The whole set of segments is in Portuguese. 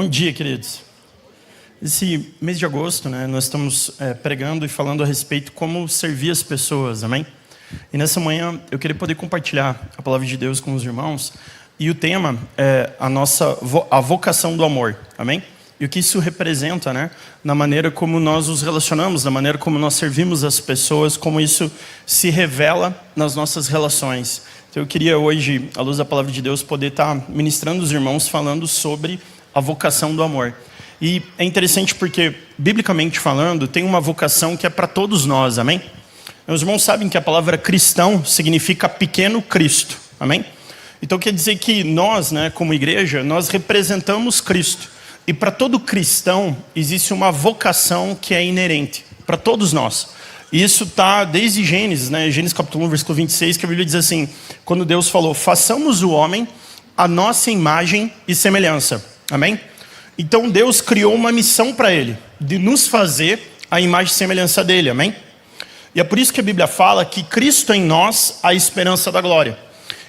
Bom dia, queridos. Esse mês de agosto, nós estamos pregando e falando a respeito de como servir as pessoas, amém? E nessa manhã eu queria poder compartilhar a palavra de Deus com os irmãos. E o tema é a vocação do amor, amém? E o que isso representa, na maneira como nós nos relacionamos, na maneira como nós servimos as pessoas, como isso se revela nas nossas relações. Então eu queria hoje, à luz da palavra de Deus, poder estar ministrando os irmãos falando sobre a vocação do amor. E é interessante porque, biblicamente falando, tem uma vocação que é para todos nós, amém? Os irmãos sabem que a palavra cristão significa pequeno Cristo, amém? Então quer dizer que nós, como igreja, nós representamos Cristo. E para todo cristão existe uma vocação que é inerente, para todos nós. E isso está desde Gênesis, Gênesis capítulo 1, versículo 26, que a Bíblia diz assim, quando Deus falou, façamos o homem a nossa imagem e semelhança, amém? Então Deus criou uma missão para ele, de nos fazer a imagem e semelhança dele, amém? E é por isso que a Bíblia fala que Cristo em nós, a esperança da glória.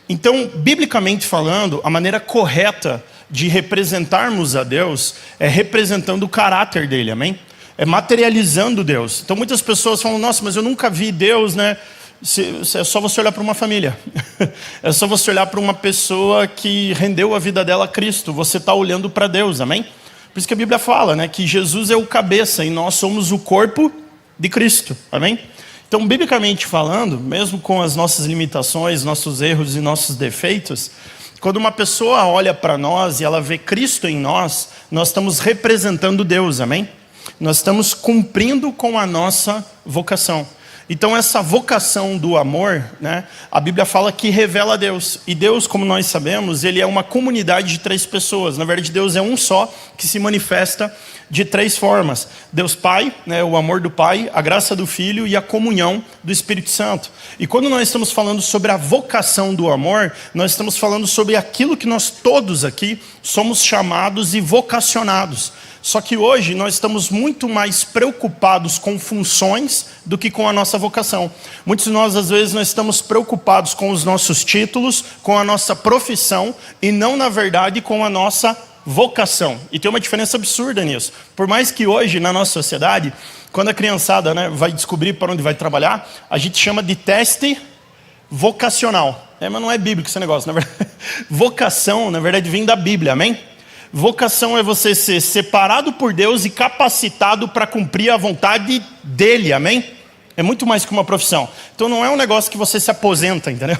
Então, biblicamente falando, a maneira correta de representarmos a Deus é representando o caráter dele, amém? É materializando Deus. Então muitas pessoas falam, nossa, mas eu nunca vi Deus, É só você olhar para uma família. É só você olhar para uma pessoa que rendeu a vida dela a Cristo. Você está olhando para Deus, amém? Por isso que a Bíblia fala, que Jesus é o cabeça e nós somos o corpo de Cristo, amém? Então, biblicamente falando, mesmo com as nossas limitações, nossos erros e nossos defeitos, quando uma pessoa olha para nós e ela vê Cristo em nós, nós estamos representando Deus, amém? Nós estamos cumprindo com a nossa vocação. Então essa vocação do amor, a Bíblia fala que revela a Deus. E Deus, como nós sabemos, ele é uma comunidade de 3 pessoas. Na verdade, Deus é um só que se manifesta de 3 formas. Deus Pai, o amor do Pai, a graça do Filho e a comunhão do Espírito Santo. E quando nós estamos falando sobre a vocação do amor, nós estamos falando sobre aquilo que nós todos aqui somos chamados e vocacionados. Só que hoje nós estamos muito mais preocupados com funções do que com a nossa vocação. Muitos de nós, às vezes, nós estamos preocupados com os nossos títulos, com a nossa profissão e não, na verdade, com a nossa vocação. E tem uma diferença absurda nisso. Por mais que hoje, na nossa sociedade, quando a criançada vai descobrir para onde vai trabalhar, a gente chama de teste vocacional. Mas não é bíblico esse negócio, na verdade. Vocação, na verdade, vem da Bíblia, amém? Vocação é você ser separado por Deus e capacitado para cumprir a vontade dele, amém? É muito mais que uma profissão. Então não é um negócio que você se aposenta, entendeu?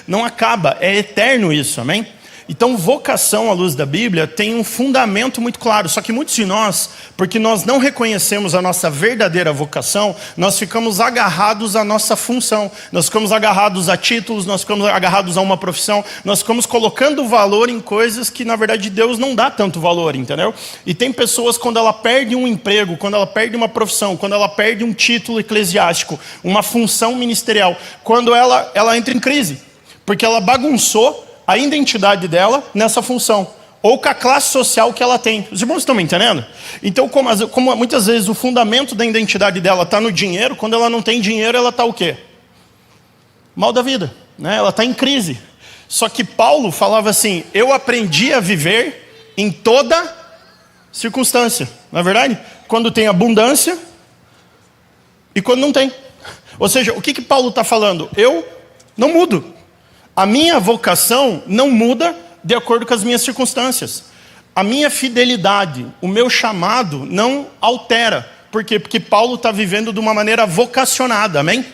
Não acaba, é eterno isso, amém? Então vocação à luz da Bíblia tem um fundamento muito claro. Só que muitos de nós, porque nós não reconhecemos a nossa verdadeira vocação, nós ficamos agarrados à nossa função. Nós ficamos agarrados a títulos, nós ficamos agarrados a uma profissão. Nós ficamos colocando valor em coisas que na verdade Deus não dá tanto valor, entendeu? E tem pessoas quando ela perde um emprego, quando ela perde uma profissão, quando ela perde um título eclesiástico, uma função ministerial, quando ela entra em crise, porque ela bagunçou a identidade dela nessa função, ou com a classe social que ela tem. Os irmãos estão me entendendo? Então, como muitas vezes o fundamento da identidade dela está no dinheiro, quando ela não tem dinheiro, ela está o quê? Mal da vida, Ela está em crise. Só que Paulo falava assim, eu aprendi a viver em toda circunstância. Não é verdade? Quando tem abundância e quando não tem. Ou seja, o que Paulo está falando? Eu não mudo. A minha vocação não muda de acordo com as minhas circunstâncias. A minha fidelidade, o meu chamado não altera. Por quê? Porque Paulo está vivendo de uma maneira vocacionada, amém?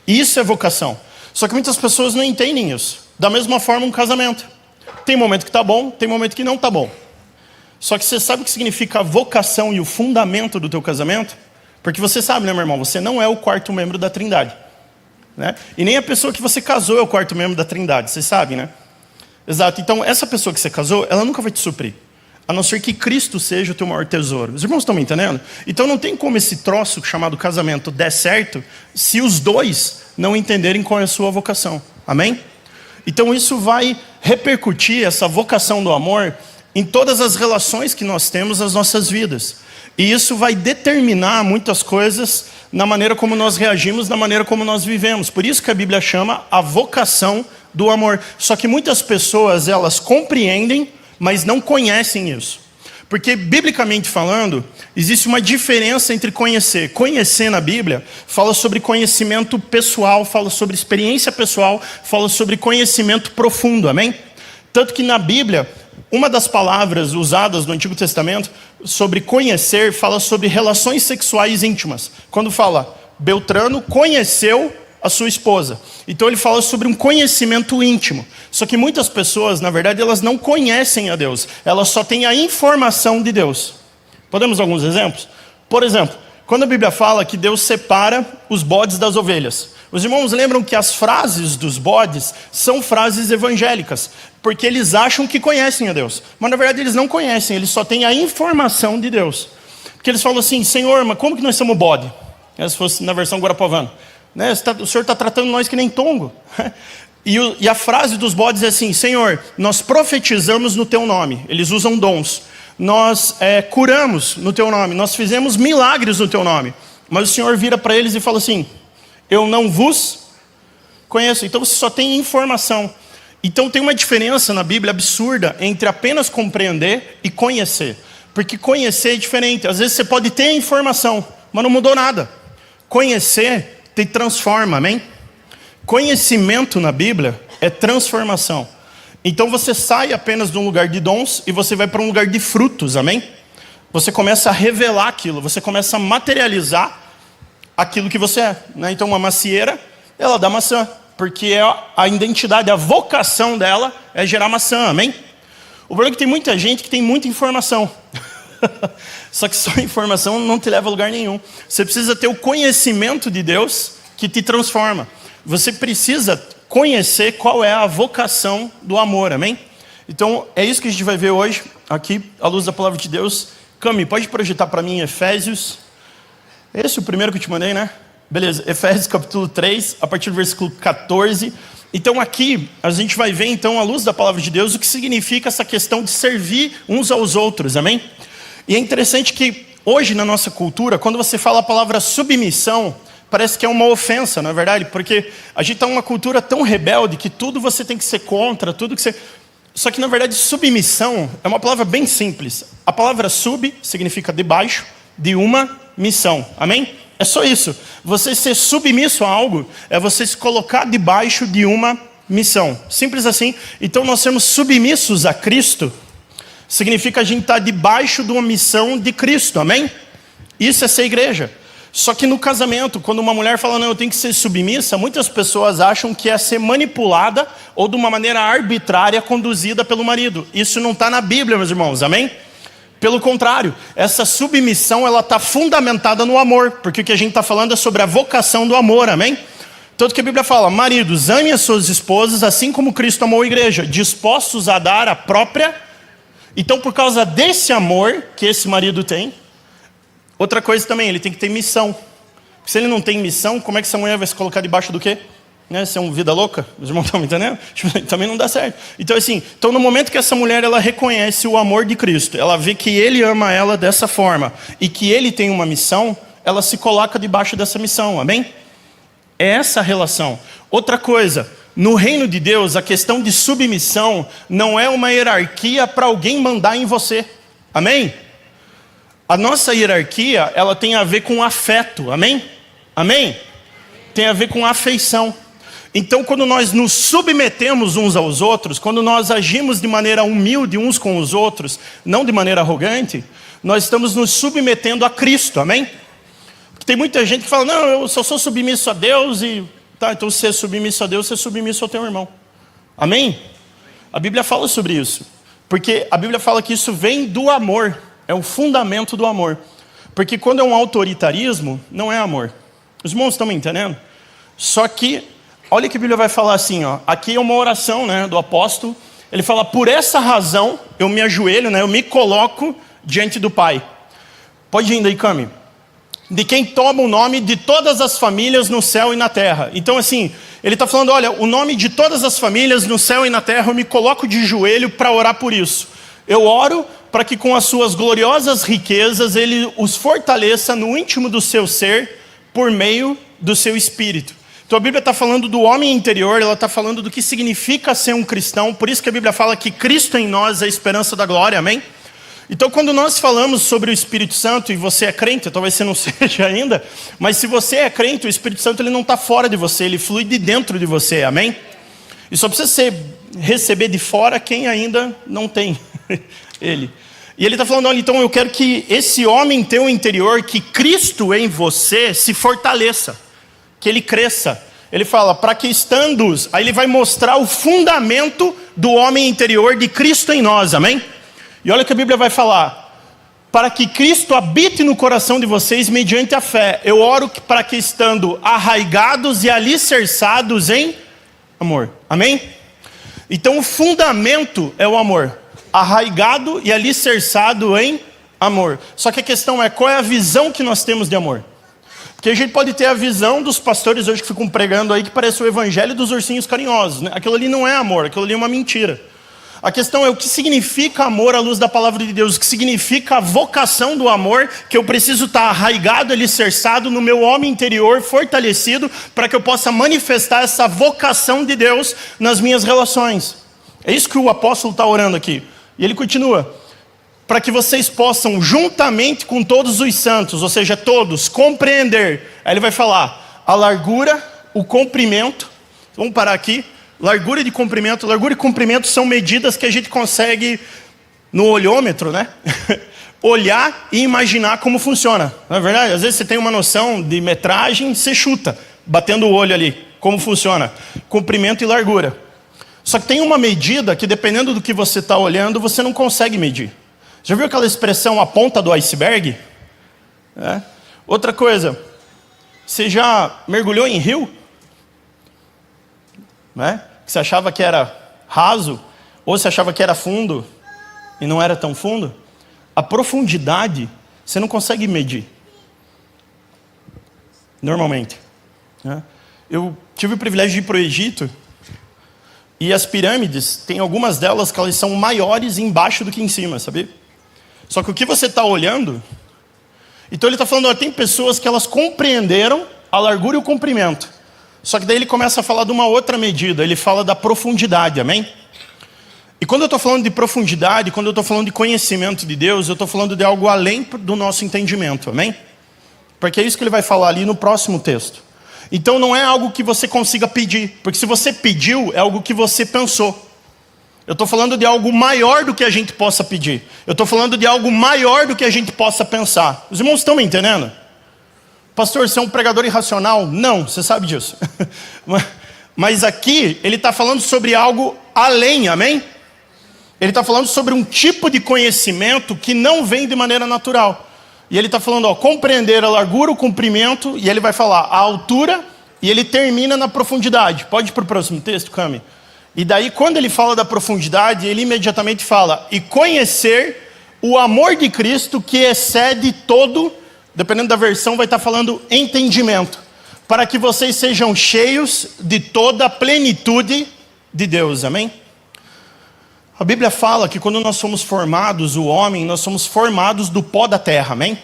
Isso é vocação. Só que muitas pessoas não entendem isso. Da mesma forma um casamento. Tem momento que está bom, tem momento que não está bom. Só que você sabe o que significa a vocação e o fundamento do teu casamento? Porque você sabe, meu irmão? Você não é o 4º membro da Trindade. E nem a pessoa que você casou é o 4º membro da Trindade, vocês sabem, Exato, então essa pessoa que você casou, ela nunca vai te suprir, a não ser que Cristo seja o teu maior tesouro. Os irmãos estão me entendendo? Então não tem como esse troço chamado casamento der certo, se os dois não entenderem qual é a sua vocação, amém? Então isso vai repercutir, essa vocação do amor, em todas as relações que nós temos nas nossas vidas. E isso vai determinar muitas coisas na maneira como nós reagimos, na maneira como nós vivemos. Por isso que a Bíblia chama a vocação do amor. Só que muitas pessoas, elas compreendem, mas não conhecem isso. Porque, biblicamente falando, existe uma diferença entre conhecer. Conhecer na Bíblia fala sobre conhecimento pessoal, fala sobre experiência pessoal, fala sobre conhecimento profundo, amém? Tanto que na Bíblia, uma das palavras usadas no Antigo Testamento sobre conhecer fala sobre relações sexuais íntimas. Quando fala, Beltrano conheceu a sua esposa. Então ele fala sobre um conhecimento íntimo. Só que muitas pessoas, na verdade, elas não conhecem a Deus. Elas só têm a informação de Deus. Podemos dar alguns exemplos? Por exemplo, quando a Bíblia fala que Deus separa os bodes das ovelhas. Os irmãos lembram que as frases dos bodes são frases evangélicas. Porque eles acham que conhecem a Deus. Mas na verdade eles não conhecem, eles só têm a informação de Deus. Porque eles falam assim, Senhor, mas como que nós somos bode? Se fosse na versão guarapovana. Né? O Senhor está tratando nós que nem tongo. E a frase dos bodes é assim, Senhor, nós profetizamos no teu nome. Eles usam dons. Nós curamos no teu nome. Nós fizemos milagres no teu nome. Mas o Senhor vira para eles e fala assim, eu não vos conheço. Então você só tem informação. Então tem uma diferença na Bíblia absurda entre apenas compreender e conhecer. Porque conhecer é diferente. Às vezes você pode ter a informação, mas não mudou nada. Conhecer te transforma, amém? Conhecimento na Bíblia é transformação. Então você sai apenas de um lugar de dons e você vai para um lugar de frutos, amém? Você começa a revelar aquilo, você começa a materializar aquilo que você é. Né? Então uma macieira, ela dá maçã, porque a identidade, a vocação dela é gerar maçã, amém? O problema é que tem muita gente que tem muita informação. Só que só informação não te leva a lugar nenhum. Você precisa ter o conhecimento de Deus que te transforma. Você precisa conhecer qual é a vocação do amor, amém? Então é isso que a gente vai ver hoje, aqui, à luz da palavra de Deus. Cami, pode projetar para mim Efésios. Esse é o primeiro que eu te mandei, né? Beleza, Efésios capítulo 3, a partir do versículo 14. Então aqui a gente vai ver então à luz da palavra de Deus o que significa essa questão de servir uns aos outros, amém? E é interessante que hoje na nossa cultura, quando você fala a palavra submissão, parece que é uma ofensa, não é verdade? Porque a gente está numa cultura tão rebelde que tudo você tem que ser contra, tudo que você... Só que na verdade submissão é uma palavra bem simples. A palavra sub significa debaixo de uma missão, amém? É só isso. Você ser submisso a algo é você se colocar debaixo de uma missão. Simples assim. Então nós sermos submissos a Cristo significa a gente estar debaixo de uma missão de Cristo, amém? Isso é ser igreja. Só que no casamento, quando uma mulher fala, não, eu tenho que ser submissa, muitas pessoas acham que é ser manipulada ou de uma maneira arbitrária conduzida pelo marido. Isso não está na Bíblia, meus irmãos, amém? Pelo contrário, essa submissão ela está fundamentada no amor, porque o que a gente está falando é sobre a vocação do amor, amém? Tanto que a Bíblia fala, maridos, amem as suas esposas, assim como Cristo amou a igreja, dispostos a dar a própria. Então, por causa desse amor que esse marido tem, outra coisa também, ele tem que ter missão. Porque se ele não tem missão, como é que essa mulher vai se colocar debaixo do quê? Né? Se é uma vida louca, os irmãos estão me entendendo? Também não dá certo. Então assim, no momento que essa mulher ela reconhece o amor de Cristo, ela vê que ele ama ela dessa forma, e que ele tem uma missão, ela se coloca debaixo dessa missão, amém? É essa a relação. Outra coisa, no reino de Deus, a questão de submissão não é uma hierarquia para alguém mandar em você, amém? A nossa hierarquia, ela tem a ver com afeto, amém? Amém? Tem a ver com afeição. Então, quando nós nos submetemos uns aos outros, quando nós agimos de maneira humilde uns com os outros, não de maneira arrogante, nós estamos nos submetendo a Cristo, amém? Porque tem muita gente que fala, não, eu só sou submisso a Deus e... Tá, então se é submisso a Deus, você é submisso ao teu irmão. Amém? A Bíblia fala sobre isso. Porque a Bíblia fala que isso vem do amor. É o fundamento do amor. Porque quando é um autoritarismo, não é amor. Os irmãos estão me entendendo? Só que, olha que a Bíblia vai falar assim, ó. Aqui é uma oração, né, do apóstolo. Ele fala, por essa razão, eu me ajoelho, né, eu me coloco diante do Pai. Pode ir ainda aí, Cami. De quem toma o nome de todas as famílias no céu e na terra. Então assim, ele está falando, olha, o nome de todas as famílias no céu e na terra, eu me coloco de joelho para orar por isso. Eu oro para que com as suas gloriosas riquezas, ele os fortaleça no íntimo do seu ser, por meio do seu espírito. Então a Bíblia está falando do homem interior, ela está falando do que significa ser um cristão, por isso que a Bíblia fala que Cristo em nós é a esperança da glória, amém? Então, quando nós falamos sobre o Espírito Santo, e você é crente, talvez você não seja ainda, mas se você é crente, o Espírito Santo ele não está fora de você, ele flui de dentro de você, amém? E só precisa receber de fora quem ainda não tem ele. E ele está falando, olha, então eu quero que esse homem teu interior, que Cristo em você se fortaleça, que ele cresça. Ele fala, para que estando, aí ele vai mostrar o fundamento do homem interior de Cristo em nós, amém? E olha o que a Bíblia vai falar, para que Cristo habite no coração de vocês mediante a fé. Eu oro para que estando arraigados e alicerçados em amor, amém? Então o fundamento é o amor, arraigado e alicerçado em amor. Só que a questão é, qual é a visão que nós temos de amor? Porque a gente pode ter a visão dos pastores hoje que ficam pregando aí que parece o evangelho dos ursinhos carinhosos, né? Aquilo ali não é amor, aquilo ali é uma mentira. A questão é o que significa amor à luz da palavra de Deus, o que significa a vocação do amor, que eu preciso estar arraigado, alicerçado no meu homem interior, fortalecido, para que eu possa manifestar essa vocação de Deus nas minhas relações. É isso que o apóstolo está orando aqui. E ele continua, para que vocês possam, juntamente com todos os santos, ou seja, todos, compreender. Aí ele vai falar, a largura, o comprimento, vamos parar aqui, largura e comprimento são medidas que a gente consegue, no olhômetro, né? Olhar e imaginar como funciona, não é verdade? Às vezes você tem uma noção de metragem, você chuta, batendo o olho ali, como funciona, comprimento e largura. Só que tem uma medida que, dependendo do que você está olhando, você não consegue medir. Já viu aquela expressão, a ponta do iceberg? É. Outra coisa, você já mergulhou em rio? Né? Você achava que era raso, ou você achava que era fundo, e não era tão fundo? A profundidade, você não consegue medir. Normalmente. Né? Eu tive o privilégio de ir para o Egito, e as pirâmides, tem algumas delas que elas são maiores embaixo do que em cima, sabia? Só que o que você está olhando... Então ele está falando, olha, tem pessoas que elas compreenderam a largura e o comprimento. Só que daí ele começa a falar de uma outra medida, ele fala da profundidade, amém? E quando eu estou falando de profundidade, quando eu estou falando de conhecimento de Deus, eu estou falando de algo além do nosso entendimento, amém? Porque é isso que ele vai falar ali no próximo texto. Então não é algo que você consiga pedir, porque se você pediu, é algo que você pensou. Eu estou falando de algo maior do que a gente possa pedir. Eu estou falando de algo maior do que a gente possa pensar. Os irmãos estão me entendendo? Pastor, você é um pregador irracional? Não, você sabe disso. Mas aqui, ele está falando sobre algo além, amém? Ele está falando sobre um tipo de conhecimento que não vem de maneira natural. E ele está falando, ó, compreender a largura, o comprimento, e ele vai falar a altura, e ele termina na profundidade. Pode ir para o próximo texto, Cami? E daí, quando ele fala da profundidade, ele imediatamente fala, e conhecer o amor de Cristo que excede todo, dependendo da versão, vai estar falando entendimento, para que vocês sejam cheios de toda a plenitude de Deus, amém? A Bíblia fala que quando nós somos formados, o homem, nós somos formados do pó da terra, amém?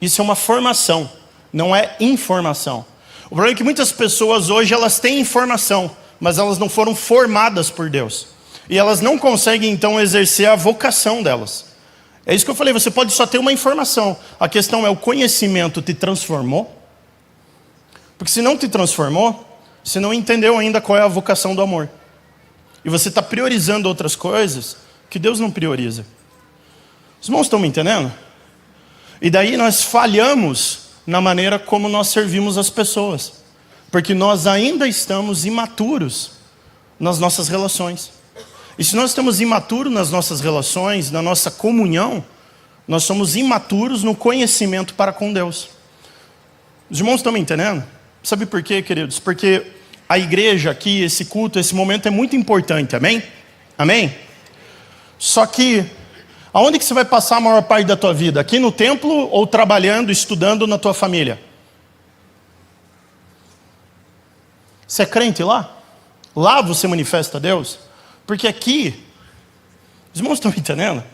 Isso é uma formação, não é informação. O problema é que muitas pessoas hoje, elas têm informação, mas elas não foram formadas por Deus. E elas não conseguem, então, exercer a vocação delas. É isso que eu falei, você pode só ter uma informação. A questão é, o conhecimento te transformou? Porque se não te transformou, você não entendeu ainda qual é a vocação do amor. E você está priorizando outras coisas que Deus não prioriza. Os irmãos estão me entendendo? E daí nós falhamos na maneira como nós servimos as pessoas. Porque nós ainda estamos imaturos nas nossas relações. E se nós estamos imaturos nas nossas relações, na nossa comunhão, nós somos imaturos no conhecimento para com Deus. Os irmãos estão me entendendo? Sabe por quê, queridos? Porque a igreja aqui, esse culto, esse momento é muito importante, amém? Amém? Só que, aonde que você vai passar a maior parte da tua vida? Aqui no templo ou trabalhando, estudando na tua família? Você é crente lá? Lá você manifesta a Deus? Porque aqui, os irmãos estão me entendendo?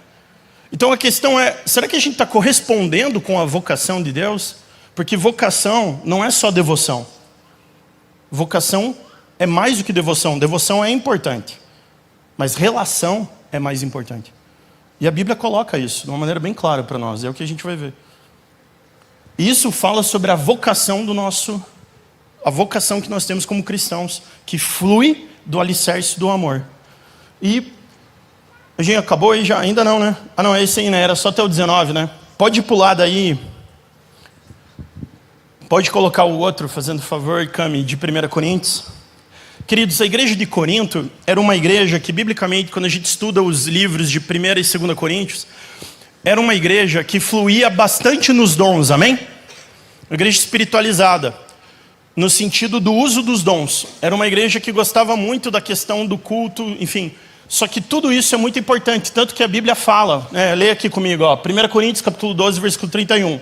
Então a questão é, será que a gente está correspondendo com a vocação de Deus? Porque vocação não é só devoção. Vocação é mais do que devoção. Devoção é importante, mas relação é mais importante. E a Bíblia coloca isso de uma maneira bem clara para nós, é o que a gente vai ver. E isso fala sobre a vocação a vocação que nós temos como cristãos, que flui do alicerce do amor. E a gente acabou aí já? Ainda não, né? Ah não, é esse aí, né? Era só até o 19, né? Pode pular daí. Pode colocar o outro, fazendo favor, Cami, de 1 Coríntios. Queridos, a igreja de Corinto era uma igreja que, biblicamente, quando a gente estuda os livros de 1 e 2 Coríntios, era uma igreja que fluía bastante nos dons, amém? Uma igreja espiritualizada, no sentido do uso dos dons. Era uma igreja que gostava muito da questão do culto, enfim. Só que tudo isso é muito importante, tanto que a Bíblia fala, leia aqui comigo, 1 Coríntios capítulo 12, versículo 31.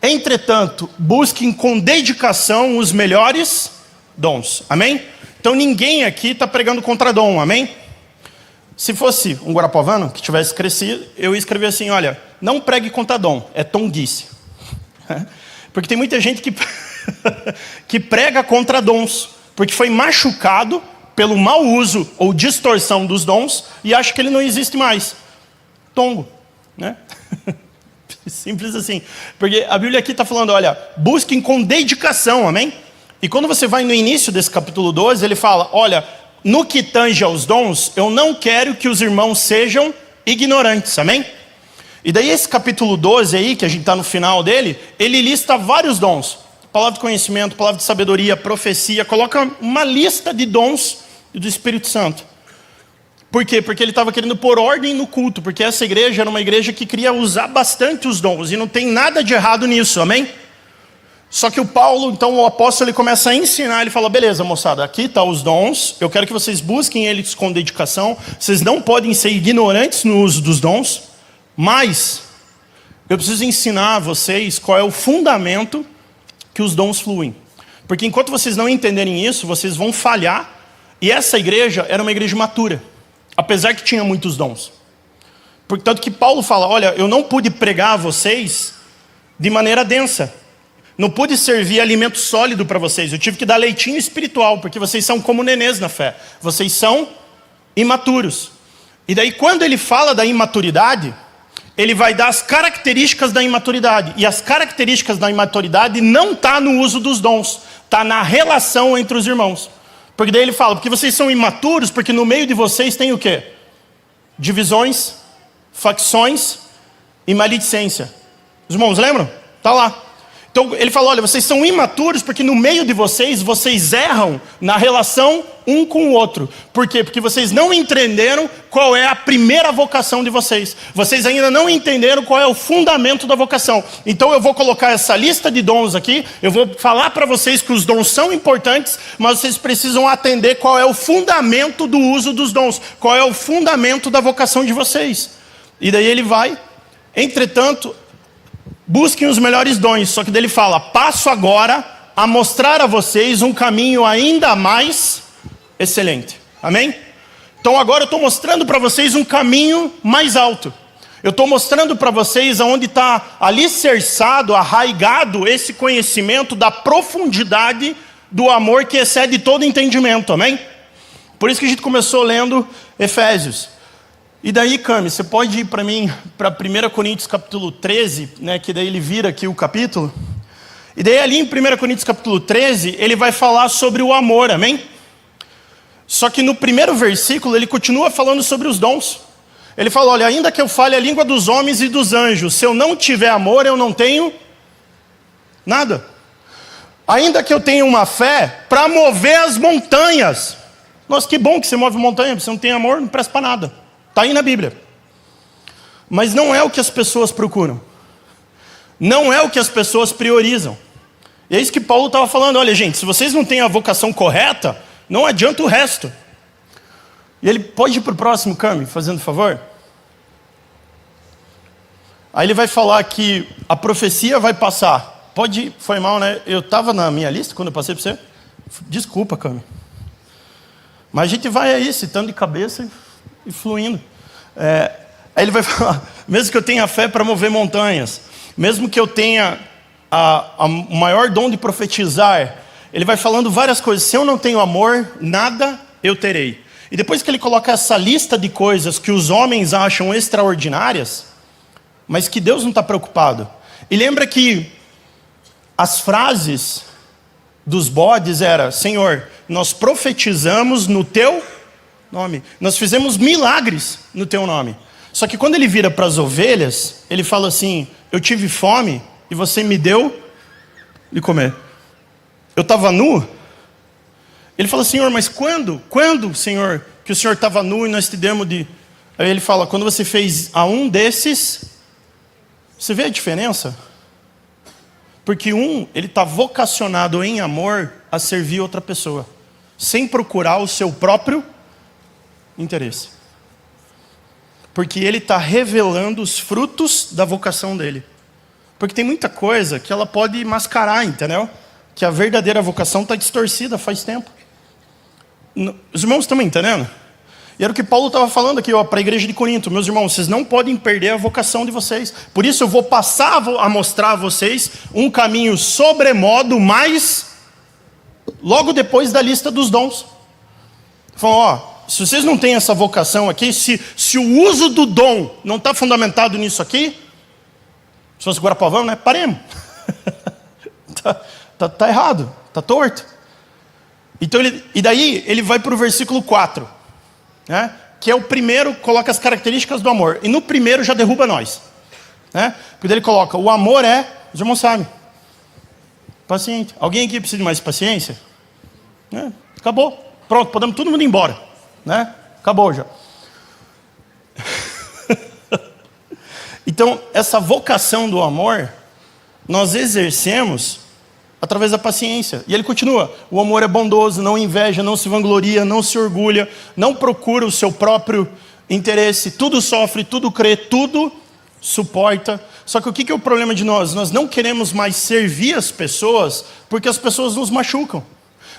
Entretanto, busquem com dedicação os melhores dons, amém? Então ninguém aqui está pregando contra dom, amém? Se fosse um guarapovano que tivesse crescido, eu ia escrever assim, olha, não pregue contra dom, é tonguice. Porque tem muita gente que prega contra dons, porque foi machucado pelo mau uso ou distorção dos dons e acha que ele não existe mais. Tongo, né? Simples assim. Porque a Bíblia aqui está falando, olha, busquem com dedicação, amém? E quando você vai no início desse capítulo 12, ele fala, olha, no que tange aos dons, eu não quero que os irmãos sejam ignorantes, amém? E daí esse capítulo 12 aí, que a gente está no final dele, ele lista vários dons. Palavra de conhecimento, palavra de sabedoria, profecia, coloca uma lista de dons do Espírito Santo. Por quê? Porque ele estava querendo pôr ordem no culto, porque essa igreja era uma igreja que queria usar bastante os dons, e não tem nada de errado nisso, amém? Só que o Paulo, então o apóstolo, ele começa a ensinar, ele fala, beleza moçada, aqui estão os dons, eu quero que vocês busquem eles com dedicação, vocês não podem ser ignorantes no uso dos dons, mas eu preciso ensinar a vocês qual é o fundamento que os dons fluem. Porque enquanto vocês não entenderem isso, vocês vão falhar, e essa igreja era uma igreja matura, apesar que tinha muitos dons. Portanto que Paulo fala, olha, eu não pude pregar a vocês de maneira densa, não pude servir alimento sólido para vocês. Eu tive que dar leitinho espiritual, porque vocês são como nenês na fé. Vocês são imaturos. E daí quando ele fala da imaturidade, ele vai dar as características da imaturidade. E as características da imaturidade não está no uso dos dons. Está na relação entre os irmãos. Porque daí ele fala, porque vocês são imaturos, porque no meio de vocês tem o quê? Divisões, facções e maledicência. Os irmãos lembram? Está lá. Então ele fala, olha, vocês são imaturos porque no meio de vocês erram na relação um com o outro. Por quê? Porque vocês não entenderam qual é a primeira vocação de vocês. Vocês ainda não entenderam qual é o fundamento da vocação. Então eu vou colocar essa lista de dons aqui, eu vou falar para vocês que os dons são importantes, mas vocês precisam atender qual é o fundamento do uso dos dons, qual é o fundamento da vocação de vocês. E daí ele vai, entretanto, busquem os melhores dons, só que daí ele fala, passo agora a mostrar a vocês um caminho ainda mais excelente. Amém? Então agora eu estou mostrando para vocês um caminho mais alto. Eu estou mostrando para vocês aonde está alicerçado, arraigado esse conhecimento da profundidade do amor que excede todo entendimento. Amém? Por isso que a gente começou lendo Efésios. E daí, Cami, você pode ir para mim, para 1 Coríntios capítulo 13, né, que daí ele vira aqui o capítulo. E daí ali em 1 Coríntios capítulo 13, ele vai falar sobre o amor, amém? Só que no primeiro versículo ele continua falando sobre os dons. Ele fala, olha, ainda que eu fale a língua dos homens e dos anjos, se eu não tiver amor, eu não tenho nada. Ainda que eu tenha uma fé para mover as montanhas. Nossa, que bom que você move montanha, você não tem amor, não presta para nada. Está aí na Bíblia. Mas não é o que as pessoas procuram. Não é o que as pessoas priorizam. E é isso que Paulo estava falando. Olha, gente, se vocês não têm a vocação correta, não adianta o resto. E ele pode ir para o próximo, Cami, fazendo favor? Aí ele vai falar que a profecia vai passar. Pode ir, foi mal, né? Eu estava na minha lista quando eu passei para você. Desculpa, Cami. Mas a gente vai aí, citando de cabeça e fluindo. Aí ele vai falar, mesmo que eu tenha fé para mover montanhas, mesmo que eu tenha o maior dom de profetizar, ele vai falando várias coisas. Se eu não tenho amor, nada eu terei. E depois que ele coloca essa lista de coisas que os homens acham extraordinárias, mas que Deus não está preocupado. E lembra que as frases dos bodes era: Senhor, nós profetizamos no teu nome. Nós fizemos milagres no teu nome. Só que quando ele vira para as ovelhas, ele fala assim: eu tive fome e você me deu de comer. Eu estava nu. Ele fala: Senhor, mas quando, Senhor, que o Senhor estava nu e nós te demos de... Aí ele fala: quando você fez a um desses... Você vê a diferença? Porque ele está vocacionado em amor a servir outra pessoa, sem procurar o seu próprio interesse. Porque ele está revelando os frutos da vocação dele. Porque tem muita coisa que ela pode mascarar, entendeu? Que a verdadeira vocação está distorcida faz tempo. Os irmãos estão me entendendo? E era o que Paulo estava falando aqui para a igreja de Corinto. Meus irmãos, vocês não podem perder a vocação de vocês. Por isso eu vou passar a mostrar a vocês um caminho sobremodo mais logo depois da lista dos dons. Falando, se vocês não têm essa vocação aqui, se o uso do dom não está fundamentado nisso aqui, se fosse Guarapavão, né? Paremos. tá errado, tá torto. Então e daí ele vai para o versículo 4, né? Que é o primeiro, coloca as características do amor. E no primeiro já derruba nós, né? Porque ele coloca: o amor os irmãos sabem, paciente. Alguém aqui precisa de mais paciência? Né? Acabou, pronto, podemos todo mundo ir embora, né? Acabou já. Então essa vocação do amor nós exercemos através da paciência. E ele continua: o amor é bondoso, não inveja, não se vangloria, não se orgulha, não procura o seu próprio interesse, tudo sofre, tudo crê, tudo suporta. Só que o que é o problema de nós? Nós não queremos mais servir as pessoas porque as pessoas nos machucam.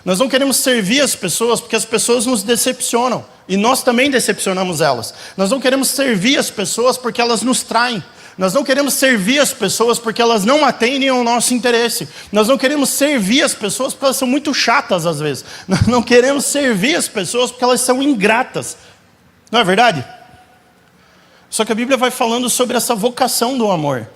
Nós não queremos servir as pessoas porque as pessoas nos decepcionam. E nós também decepcionamos elas. Nós não queremos servir as pessoas porque elas nos traem. Nós não queremos servir as pessoas porque elas não atendem ao nosso interesse. Nós não queremos servir as pessoas porque elas são muito chatas às vezes. Nós não queremos servir as pessoas porque elas são ingratas. Não é verdade? Só que a Bíblia vai falando sobre essa vocação do amor.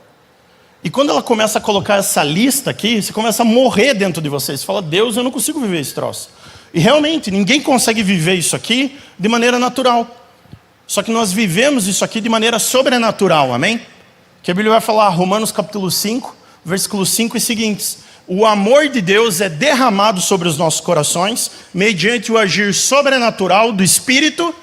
E quando ela começa a colocar essa lista aqui, você começa a morrer dentro de você. Você fala: Deus, eu não consigo viver esse troço. E realmente, ninguém consegue viver isso aqui de maneira natural. Só que nós vivemos isso aqui de maneira sobrenatural, amém? Que a Bíblia vai falar, Romanos capítulo 5, versículos 5 e seguintes: o amor de Deus é derramado sobre os nossos corações, mediante o agir sobrenatural do Espírito.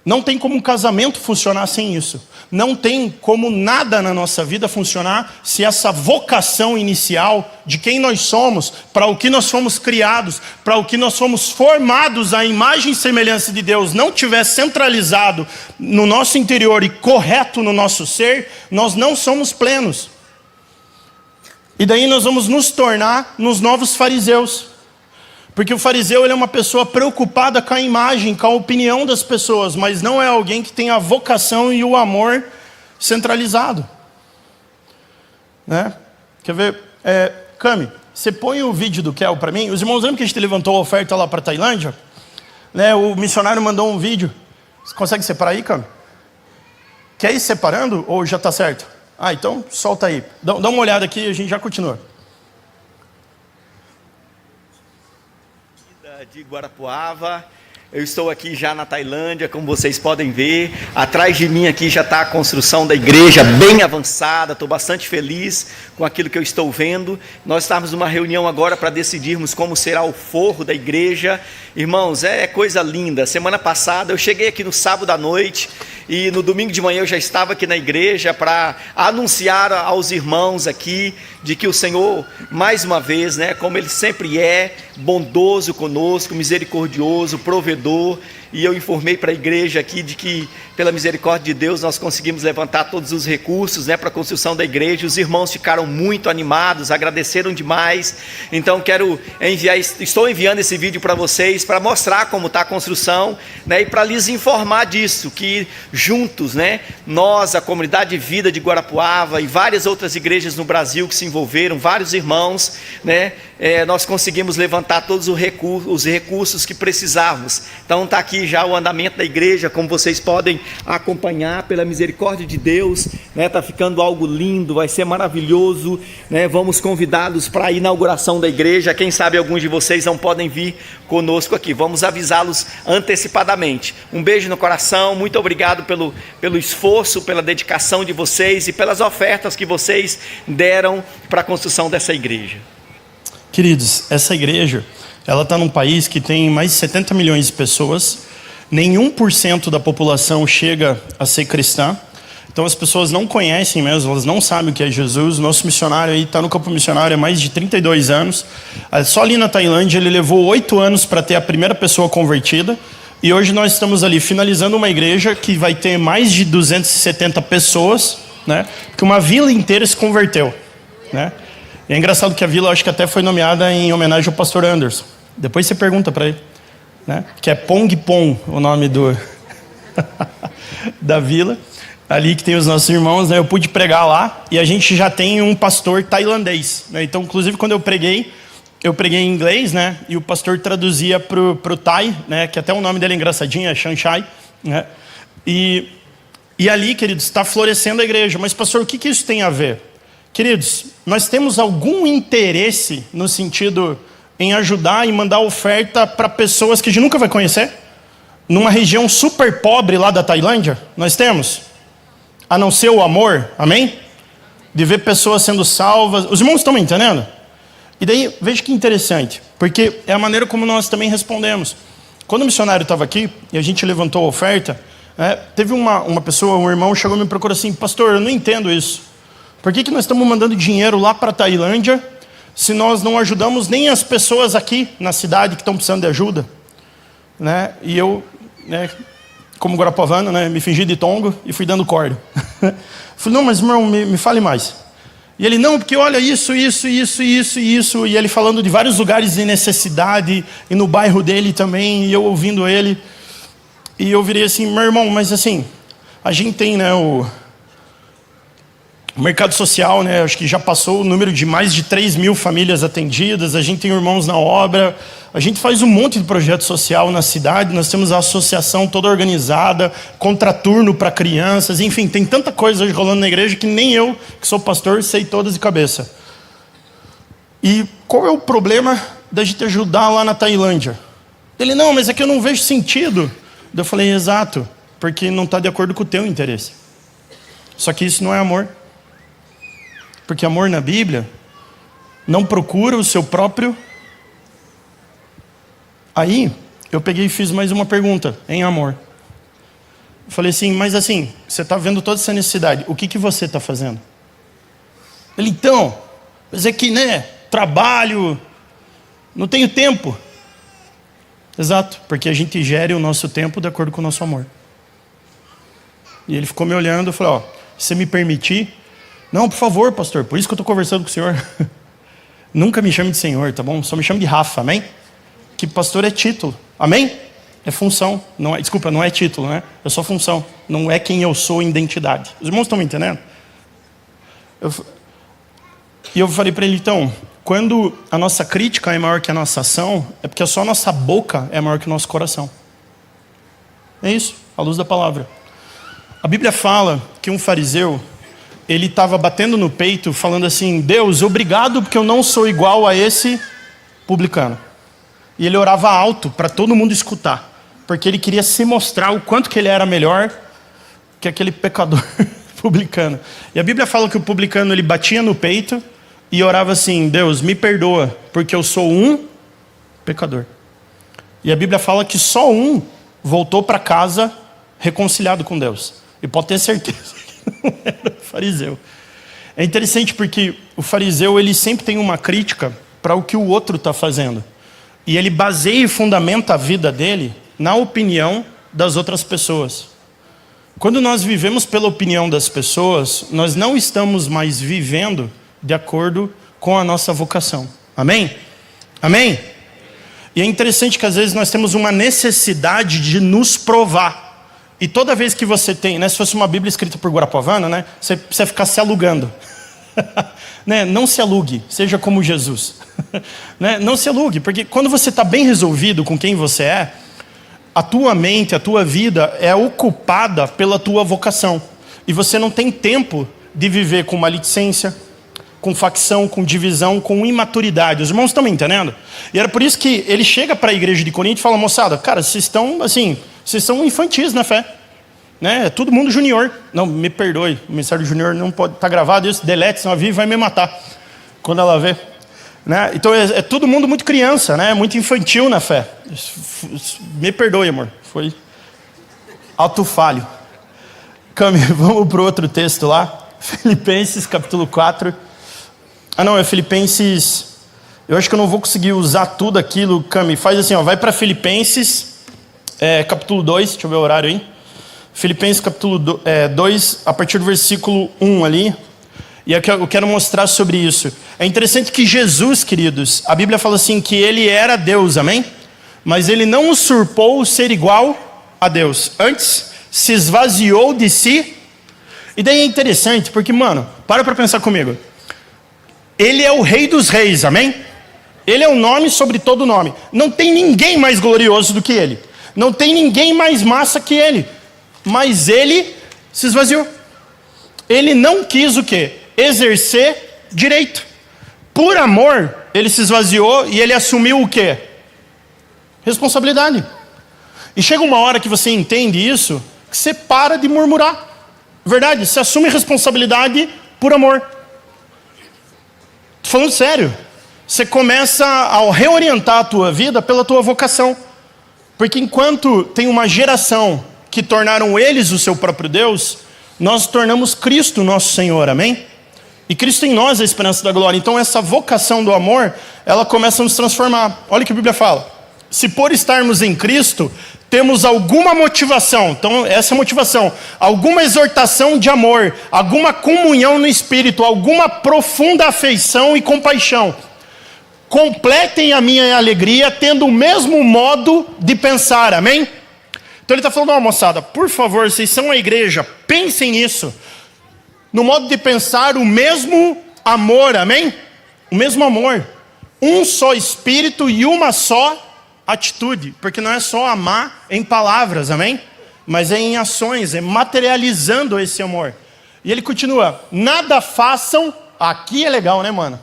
Não tem como um casamento funcionar sem isso. Não tem como nada na nossa vida funcionar se essa vocação inicial de quem nós somos, para o que nós fomos criados, para o que nós fomos formados à imagem e semelhança de Deus, não tiver centralizado no nosso interior e correto no nosso ser, nós não somos plenos. E daí nós vamos nos tornar nos novos fariseus. Porque o fariseu ele é uma pessoa preocupada com a imagem, com a opinião das pessoas, mas não é alguém que tem a vocação e o amor centralizado. Né? Quer ver? Cami, você põe o vídeo do Kel para mim? Os irmãos lembram que a gente levantou a oferta lá para a Tailândia? Né? O missionário mandou um vídeo. Você consegue separar aí, Cami? Quer ir separando ou já está certo? Então solta aí. Dá uma olhada aqui e a gente já continua. De Guarapuava, eu estou aqui já na Tailândia, como vocês podem ver. Atrás de mim aqui já está a construção da igreja bem avançada. Estou bastante feliz com aquilo que eu estou vendo. Nós estamos numa reunião agora para decidirmos como será o forro da igreja. Irmãos, é coisa linda. Semana passada eu cheguei aqui no sábado à noite e no domingo de manhã eu já estava aqui na igreja para anunciar aos irmãos aqui de que o Senhor, mais uma vez, né, como Ele sempre é, bondoso conosco, misericordioso, provedor. e eu informei para a igreja aqui de que, pela misericórdia de Deus, nós conseguimos levantar todos os recursos, né, para a construção da igreja. Os irmãos ficaram muito animados, agradeceram demais. Então estou enviando esse vídeo para vocês, para mostrar como está a construção, né, e para lhes informar disso, que juntos, né, nós, a comunidade de vida de Guarapuava e várias outras igrejas no Brasil que se envolveram, vários irmãos, né, nós conseguimos levantar todos os recursos que precisávamos. Então está aqui já o andamento da igreja, como vocês podem acompanhar, pela misericórdia de Deus, né? Está ficando algo lindo, vai ser maravilhoso, né? Vamos convidá-los para a inauguração da igreja. Quem sabe alguns de vocês não podem vir conosco aqui, vamos avisá-los antecipadamente. Um beijo no coração, muito obrigado pelo esforço, pela dedicação de vocês e pelas ofertas que vocês deram para a construção dessa igreja. Queridos, essa igreja, ela está num país que tem mais de 70 milhões de pessoas, nem 1% da população chega a ser cristã, então as pessoas não conhecem mesmo, elas não sabem o que é Jesus. O nosso missionário aí está no campo missionário há mais de 32 anos, só ali na Tailândia ele levou 8 anos para ter a primeira pessoa convertida, e hoje nós estamos ali finalizando uma igreja que vai ter mais de 270 pessoas, né, porque uma vila inteira se converteu, né? E é engraçado que a vila, acho que até foi nomeada em homenagem ao pastor Anderson. Depois você pergunta para ele, né? Que é Pong Pong, o nome da vila. Ali que tem os nossos irmãos, né? Eu pude pregar lá e a gente já tem um pastor tailandês, né? Então, inclusive, quando eu preguei em inglês, né? E o pastor traduzia pro Thai, né? Que até o nome dele é engraçadinho, é Shanshai, né? E ali, queridos, está florescendo a igreja. Mas, pastor, o que isso tem a ver? Queridos, nós temos algum interesse no sentido em ajudar e mandar oferta para pessoas que a gente nunca vai conhecer? Numa região super pobre lá da Tailândia? Nós temos? A não ser o amor, amém? De ver pessoas sendo salvas. Os irmãos estão me entendendo? E daí, veja que interessante, porque é a maneira como nós também respondemos. Quando o missionário estava aqui e a gente levantou a oferta, teve uma pessoa, um irmão, chegou e me procurou assim: pastor, eu não entendo isso. Por que nós estamos mandando dinheiro lá para a Tailândia se nós não ajudamos nem as pessoas aqui na cidade que estão precisando de ajuda? Né? E eu, né, como guarapavano, né, me fingi de tongo e fui dando corda. Falei, não, mas irmão, me fale mais. E ele, não, porque olha isso. E ele falando de vários lugares de necessidade e no bairro dele também, e eu ouvindo ele. E eu virei assim, meu irmão, mas assim, a gente tem, né, o mercado social, né, acho que já passou o número de mais de 3 mil famílias atendidas, a gente tem irmãos na obra, a gente faz um monte de projeto social na cidade, nós temos a associação toda organizada, contraturno para crianças, enfim, tem tanta coisa hoje rolando na igreja que nem eu, que sou pastor, sei todas de cabeça. E qual é o problema da gente ajudar lá na Tailândia? Ele, não, mas aqui eu não vejo sentido. Eu falei, exato, porque não está de acordo com o teu interesse. Só que isso não é amor. Porque amor na Bíblia não procura o seu próprio. Aí, eu peguei e fiz mais uma pergunta, em amor. Eu falei assim, mas assim, você está vendo toda essa necessidade, o que você está fazendo? Ele, então, mas é que, né, trabalho, não tenho tempo. Exato, porque a gente gere o nosso tempo de acordo com o nosso amor. E ele ficou me olhando e falou, se você me permitir. Não, por favor, pastor, por isso que eu estou conversando com o senhor. Nunca me chame de senhor, tá bom? Só me chame de Rafa, amém? Que pastor é título, amém? É função, não é, desculpa, não é título, né? É só função, não é quem eu sou em identidade. Os irmãos estão me entendendo? E eu falei para ele, então, quando a nossa crítica é maior que a nossa ação, é porque só a nossa boca é maior que o nosso coração. É isso, à luz da palavra. A Bíblia fala que um fariseu, ele estava batendo no peito, falando assim, Deus, obrigado porque eu não sou igual a esse publicano. E ele orava alto para todo mundo escutar, porque ele queria se mostrar o quanto que ele era melhor que aquele pecador publicano. E a Bíblia fala que o publicano, ele batia no peito e orava assim, Deus, me perdoa, porque eu sou um pecador. E a Bíblia fala que só um voltou para casa reconciliado com Deus. E pode ter certeza não era fariseu. É interessante porque o fariseu, ele sempre tem uma crítica para o que o outro está fazendo. E ele baseia e fundamenta a vida dele na opinião das outras pessoas. Quando nós vivemos pela opinião das pessoas, nós não estamos mais vivendo de acordo com a nossa vocação. Amém? Amém? E é interessante que às vezes nós temos uma necessidade de nos provar. E toda vez que você tem, né, se fosse uma Bíblia escrita por Guarapuavana, né, você precisa ficar se alugando. Né? Não se alugue, seja como Jesus. Né? Não se alugue, porque quando você está bem resolvido com quem você é, a tua mente, a tua vida é ocupada pela tua vocação. E você não tem tempo de viver com maledicência, com facção, com divisão, com imaturidade. Os irmãos estão me entendendo? E era por isso que ele chega para a igreja de Corinto e fala: moçada, cara, vocês estão assim, vocês são infantis na fé. Né? É todo mundo junior. Não, me perdoe, o ministério junior não pode estar gravado, isso, delete, senão a Vivi vai me matar quando ela vê. Né? Então é todo mundo muito criança, né? Muito infantil na fé. Me perdoe, amor, foi ato falho. Cami, vamos para o outro texto lá, Filipenses capítulo 4. Ah não, é Filipenses, eu acho que eu não vou conseguir usar tudo aquilo. Cami, faz assim, ó, vai para Filipenses capítulo 2, deixa eu ver o horário aí. Filipenses capítulo 2, a partir do versículo 1 ali. E eu quero mostrar sobre isso. É interessante que Jesus, queridos, a Bíblia fala assim que ele era Deus, amém? Mas ele não usurpou o ser igual a Deus. Antes, se esvaziou de si. E daí é interessante, porque, mano, para pensar comigo. Ele é o Rei dos Reis, amém? Ele é o nome sobre todo nome. Não tem ninguém mais glorioso do que ele. Não tem ninguém mais massa que ele. Mas ele se esvaziou. Ele não quis o quê? Exercer direito. Por amor, ele se esvaziou e ele assumiu o quê? Responsabilidade. E chega uma hora que você entende isso, que você para de murmurar. Verdade, você assume responsabilidade por amor. Tô falando sério. Você começa a reorientar a tua vida pela tua vocação. Porque enquanto tem uma geração que tornaram eles o seu próprio Deus, nós tornamos Cristo nosso Senhor, amém? E Cristo em nós é a esperança da glória. Então essa vocação do amor, ela começa a nos transformar. Olha o que a Bíblia fala. Se por estarmos em Cristo, temos alguma motivação, então essa é a motivação, alguma exortação de amor, alguma comunhão no Espírito, alguma profunda afeição e compaixão. Completem a minha alegria tendo o mesmo modo de pensar, amém? Então ele está falando: ó, moçada, por favor, vocês são a igreja, pensem nisso. No modo de pensar o mesmo amor, amém? O mesmo amor. Um só espírito e uma só atitude. Porque não é só amar em palavras, amém? Mas é em ações, é materializando esse amor. E ele continua: nada façam. Aqui é legal, né, mano?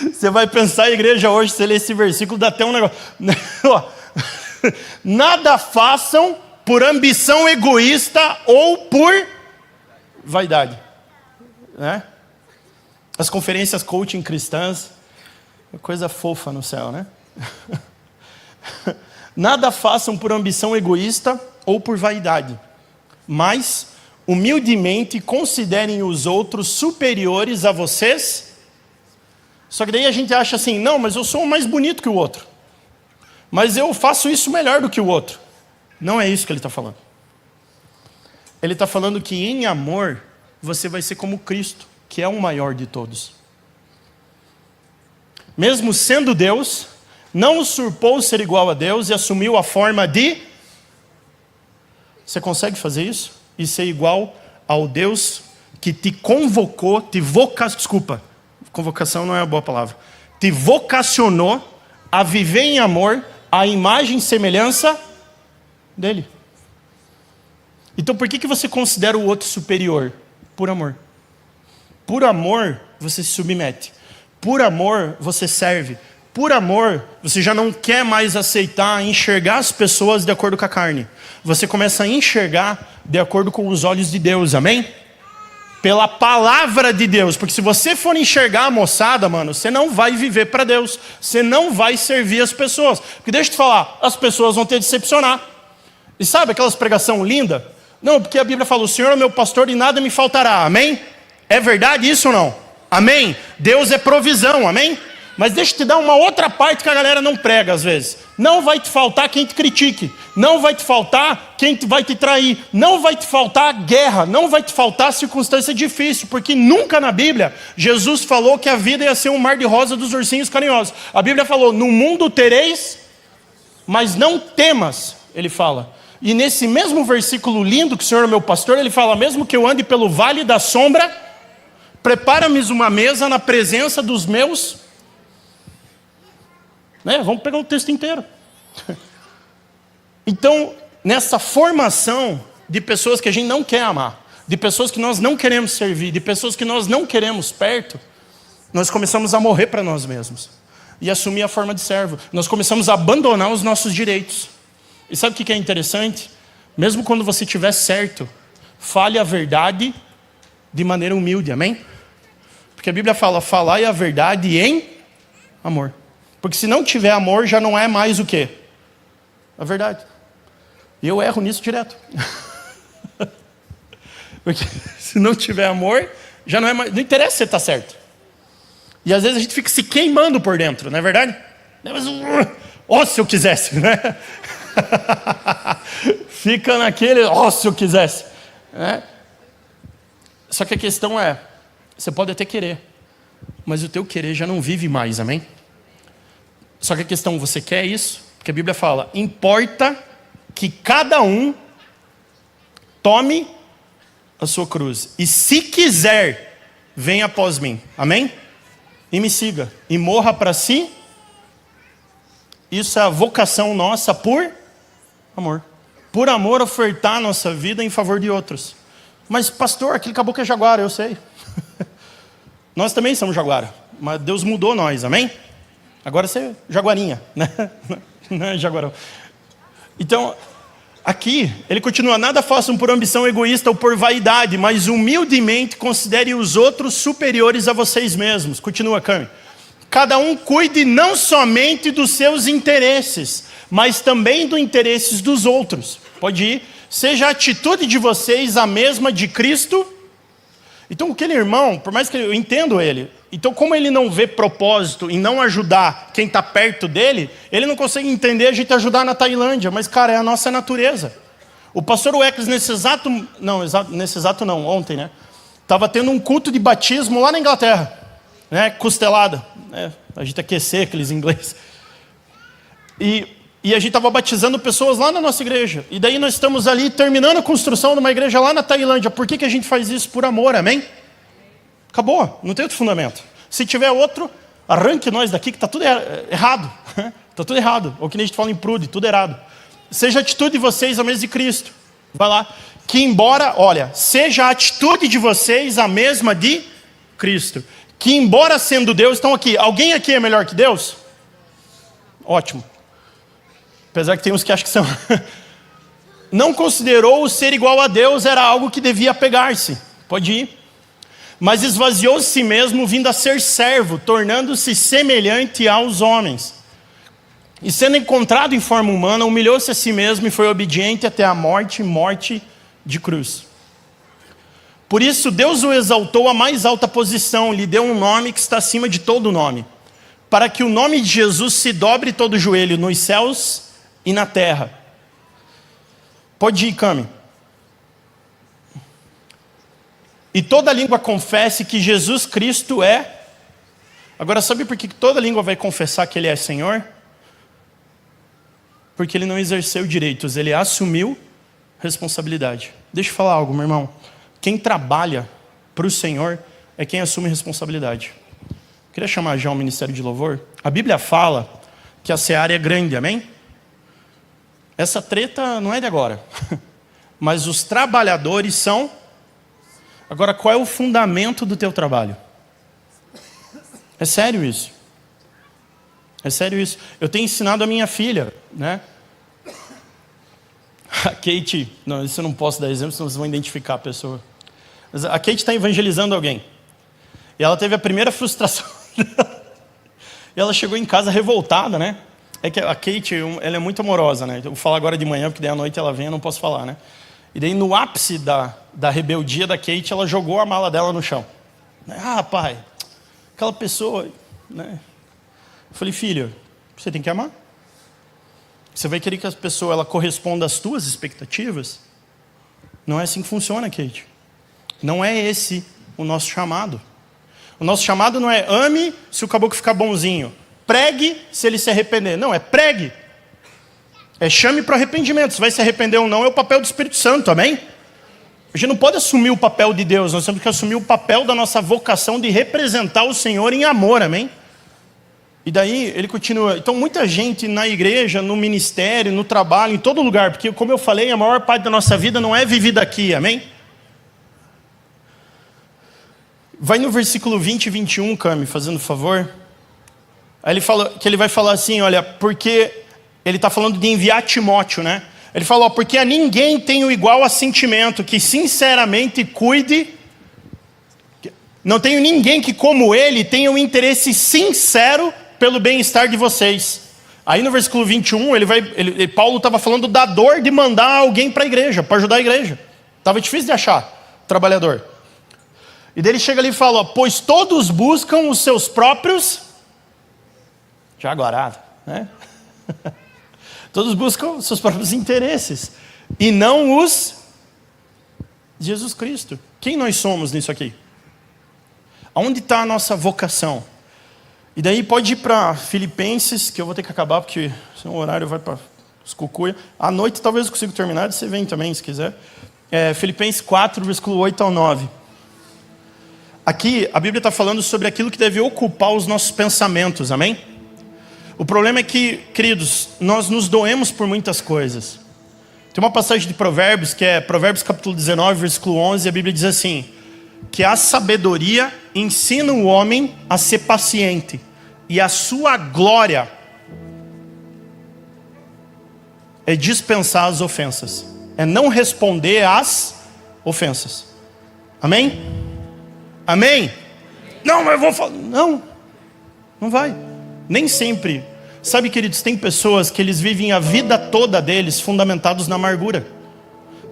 Você vai pensar a igreja hoje, você lê esse versículo, dá até um negócio. Nada façam por ambição egoísta ou por vaidade, né? As conferências coaching cristãs, coisa fofa no céu, né? Nada façam por ambição egoísta ou por vaidade, mas humildemente considerem os outros superiores a vocês. Só que daí a gente acha assim: não, mas eu sou mais bonito que o outro, mas eu faço isso melhor do que o outro. Não é isso que ele está falando. Ele está falando que em amor você vai ser como Cristo, que é o maior de todos. Mesmo sendo Deus, não usurpou ser igual a Deus e assumiu a forma de... Você consegue fazer isso? E ser igual ao Deus que te convocou, convocação não é a boa palavra. Te vocacionou a viver em amor, a imagem e semelhança dele. Então por que você considera o outro superior? Por amor. Por amor você se submete. Por amor você serve. Por amor você já não quer mais aceitar, enxergar as pessoas de acordo com a carne. Você começa a enxergar de acordo com os olhos de Deus, amém? Pela palavra de Deus. Porque se você for enxergar a moçada, mano, você não vai viver para Deus. Você não vai servir as pessoas. Porque deixa eu te falar, as pessoas vão te decepcionar. E sabe aquelas pregação linda? Não, porque a Bíblia fala: o Senhor é meu pastor e nada me faltará, amém? É verdade isso ou não? Amém? Deus é provisão, amém? Mas deixa eu te dar uma outra parte que a galera não prega às vezes. Não vai te faltar quem te critique. Não vai te faltar quem vai te trair. Não vai te faltar guerra. Não vai te faltar circunstância difícil. Porque nunca na Bíblia Jesus falou que a vida ia ser um mar de rosa dos ursinhos carinhosos. A Bíblia falou, no mundo tereis, mas não temas, ele fala. E nesse mesmo versículo lindo que o Senhor é meu pastor, ele fala, mesmo que eu ande pelo vale da sombra, prepara-me uma mesa na presença dos meus... Vamos pegar o texto inteiro. Então, nessa formação de pessoas que a gente não quer amar, de pessoas que nós não queremos servir, de pessoas que nós não queremos perto, nós começamos a morrer para nós mesmos e assumir a forma de servo. Nós começamos a abandonar os nossos direitos. E sabe o que é interessante? Mesmo quando você estiver certo, fale a verdade de maneira humilde, amém? Porque a Bíblia fala, falai a verdade em amor. Porque se não tiver amor, já não é mais o quê? A verdade. E eu erro nisso direto. Porque se não tiver amor, já não é mais... Não interessa se você está certo. E às vezes a gente fica se queimando por dentro, não é verdade? Mas, se eu quisesse, né? Fica naquele, se eu quisesse. Né? Só que a questão é, você pode até querer, mas o teu querer já não vive mais, amém? Só que a questão, você quer isso? Porque a Bíblia fala, importa que cada um tome a sua cruz. E se quiser, venha após mim. Amém? E me siga. E morra para si. Isso é a vocação nossa por amor. Por amor, ofertar a nossa vida em favor de outros. Mas pastor, aquele caboclo é jaguara, eu sei. Nós também somos jaguara. Mas Deus mudou nós, amém? Agora você é jaguarinha, né? Não é jaguarão. Então, aqui, ele continua, nada façam por ambição egoísta ou por vaidade, mas humildemente considere os outros superiores a vocês mesmos. Continua, Cami. Cada um cuide não somente dos seus interesses, mas também dos interesses dos outros. Pode ir. Seja a atitude de vocês a mesma de Cristo. Então, aquele irmão, por mais que eu entendo ele, então como ele não vê propósito em não ajudar quem está perto dele, ele não consegue entender a gente ajudar na Tailândia, mas cara, é a nossa natureza. O pastor Weckles nesse exato não, ontem, né? Estava tendo um culto de batismo lá na Inglaterra, né? Costelada, né? A gente aquecer aqueles ingleses. E a gente estava batizando pessoas lá na nossa igreja. E daí nós estamos ali terminando a construção de uma igreja lá na Tailândia. Por que a gente faz isso? Por amor, amém? Acabou, não tem outro fundamento. Se tiver outro, arranque nós daqui que está tudo errado. Está tudo errado. Ou que nem a gente fala em Prude, tudo errado. Seja a atitude de vocês a mesma de Cristo. Vai lá. Que embora, seja a atitude de vocês a mesma de Cristo. Que embora sendo Deus, estão aqui. Alguém aqui é melhor que Deus? Ótimo. Apesar que tem uns que acham que são. Não considerou o ser igual a Deus era algo que devia pegar-se. Pode ir. Mas esvaziou si mesmo, vindo a ser servo, tornando-se semelhante aos homens. E sendo encontrado em forma humana, humilhou-se a si mesmo e foi obediente até a morte de cruz. Por isso Deus o exaltou à mais alta posição, lhe deu um nome que está acima de todo nome, para que o nome de Jesus se dobre todo o joelho nos céus e na terra. Pode ir, Cami. E toda língua confesse que Jesus Cristo é. Agora, sabe por que toda língua vai confessar que Ele é Senhor? Porque Ele não exerceu direitos, Ele assumiu responsabilidade. Deixa eu falar algo, meu irmão. Quem trabalha para o Senhor é quem assume responsabilidade. Queria chamar já o Ministério de Louvor. A Bíblia fala que a seara é grande, amém? Essa treta não é de agora. Mas os trabalhadores são... Agora, qual é o fundamento do teu trabalho? É sério isso. É sério isso. Eu tenho ensinado a minha filha, né? A Kate... Não, isso eu não posso dar exemplo, senão vocês vão identificar a pessoa. Mas a Kate está evangelizando alguém. E ela teve a primeira frustração. E ela chegou em casa revoltada, né? É que a Kate, ela é muito amorosa, né? Eu vou falar agora de manhã, porque daí à noite ela vem, eu não posso falar, né? E daí no ápice da rebeldia da Kate, ela jogou a mala dela no chão. Ah, pai, aquela pessoa, né? Eu falei, filha, você tem que amar. Você vai querer que a pessoa ela corresponda às tuas expectativas? Não é assim que funciona, Kate. Não é esse o nosso chamado. O nosso chamado não é ame se o caboclo ficar bonzinho. Pregue se ele se arrepender. Não, é pregue. É chame para arrependimento. Se vai se arrepender ou não, é o papel do Espírito Santo, amém? A gente não pode assumir o papel de Deus. Nós temos que assumir o papel da nossa vocação de representar o Senhor em amor, amém? E daí ele continua. Então muita gente na igreja, no ministério, no trabalho, em todo lugar, porque como eu falei, a maior parte da nossa vida não é vivida aqui, amém? Vai no versículo 20 e 21, Cami, fazendo favor. Aí ele fala, que ele vai falar assim, olha, porque ele está falando de enviar Timóteo, né? Ele falou, porque a ninguém tenho igual assentimento, que sinceramente cuide. Não tenho ninguém que como ele tenha um interesse sincero pelo bem-estar de vocês. Aí no versículo 21, Paulo estava falando da dor de mandar alguém para a igreja, para ajudar a igreja. Estava difícil de achar trabalhador. E daí ele chega ali e fala, pois todos buscam os seus próprios jaguarada, né? Todos buscam os seus próprios interesses e não os de Jesus Cristo. Quem nós somos nisso aqui? Aonde está a nossa vocação? E daí pode ir para Filipenses, que eu vou ter que acabar, porque senão o horário vai para os cucuia. À noite talvez eu consiga terminar, você vem também, se quiser. Filipenses 4, versículo 8 ao 9. Aqui, a Bíblia está falando sobre aquilo que deve ocupar os nossos pensamentos, amém? O problema é que, queridos, nós nos doemos por muitas coisas. Tem uma passagem de Provérbios, que é Provérbios capítulo 19, versículo 11, a Bíblia diz assim, que a sabedoria ensina o homem a ser paciente, e a sua glória é dispensar as ofensas, é não responder às ofensas. Amém? Amém? Não, mas eu vou falar. Não vai. Nem sempre. Sabe, queridos, tem pessoas que eles vivem a vida toda deles fundamentados na amargura.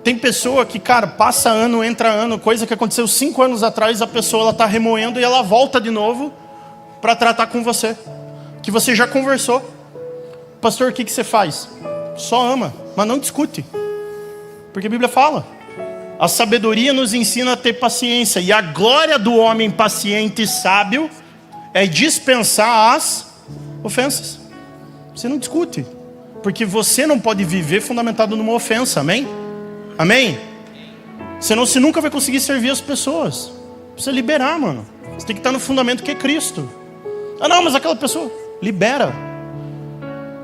Tem pessoa que, cara, passa ano, entra ano, coisa que aconteceu 5 anos atrás, a pessoa está remoendo e ela volta de novo para tratar com você. Que você já conversou. Pastor, o que você faz? Só ama, mas não discute. Porque a Bíblia fala. A sabedoria nos ensina a ter paciência. E a glória do homem paciente e sábio é dispensar as ofensas. Você não discute. Porque você não pode viver fundamentado numa ofensa, amém? Amém? Senão você nunca vai conseguir servir as pessoas. Precisa liberar, mano. Você tem que estar no fundamento que é Cristo. Ah não, mas aquela pessoa, libera.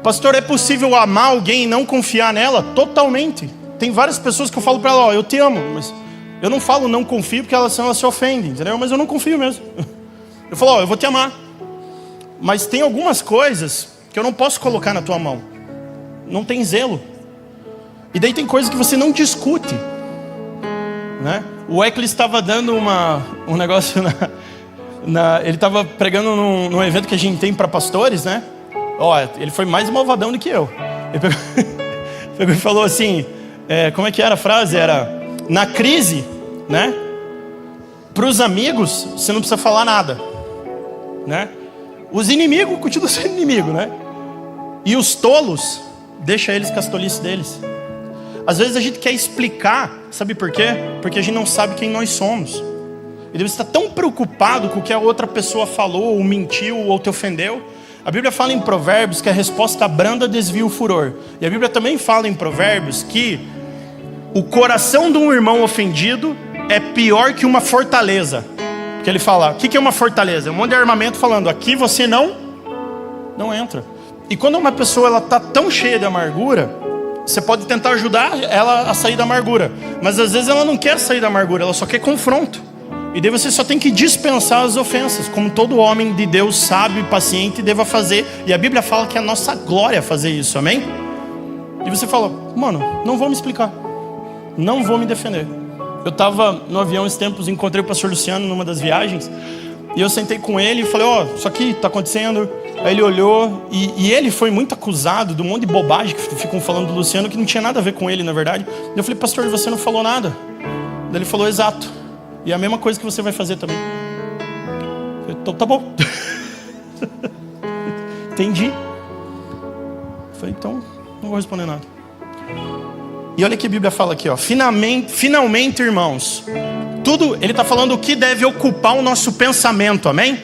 Pastor, é possível amar alguém e não confiar nela? Totalmente. Tem várias pessoas que eu falo para ela, ó, eu te amo, mas eu não falo não confio porque elas se ofendem, entendeu? Mas eu não confio mesmo. Eu falo, ó, eu vou te amar. Mas tem algumas coisas que eu não posso colocar na tua mão. Não tem zelo. E daí tem coisas que você não discute, né? O Wesley estava dando um negócio ele estava pregando num evento que a gente tem para pastores, né? Ó, ele foi mais malvadão do que eu. Ele pegou e falou assim, como é que era a frase? Era, na crise, né? Para os amigos, você não precisa falar nada, né? Os inimigos continuam sendo inimigos, né? E os tolos, deixa eles com as tolices deles. Às vezes a gente quer explicar, sabe por quê? Porque a gente não sabe quem nós somos. E você está tão preocupado com o que a outra pessoa falou, ou mentiu, ou te ofendeu. A Bíblia fala em Provérbios que a resposta branda desvia o furor. E a Bíblia também fala em Provérbios que o coração de um irmão ofendido é pior que uma fortaleza. Porque ele fala, o que é uma fortaleza? É um monte de armamento falando, aqui você não entra. E quando uma pessoa está tão cheia de amargura, você pode tentar ajudar ela a sair da amargura. Mas às vezes ela não quer sair da amargura, ela só quer confronto. E daí você só tem que dispensar as ofensas, como todo homem de Deus sábio e paciente deva fazer. E a Bíblia fala que é a nossa glória fazer isso, amém? E você fala, mano, não vou me explicar. Não vou me defender. Eu estava no avião esses tempos, encontrei o pastor Luciano numa das viagens. E eu sentei com ele e falei, ó, isso aqui está acontecendo. Aí ele olhou e ele foi muito acusado de um monte de bobagem que ficam falando do Luciano, que não tinha nada a ver com ele, na verdade. Eu falei, pastor, você não falou nada? Daí ele falou, exato. E é a mesma coisa que você vai fazer também. Eu falei, então tá bom. entendi. Eu falei, então, não vou responder nada. E olha o que a Bíblia fala aqui, ó. Finalmente, irmãos, tudo, ele está falando o que deve ocupar o nosso pensamento, amém?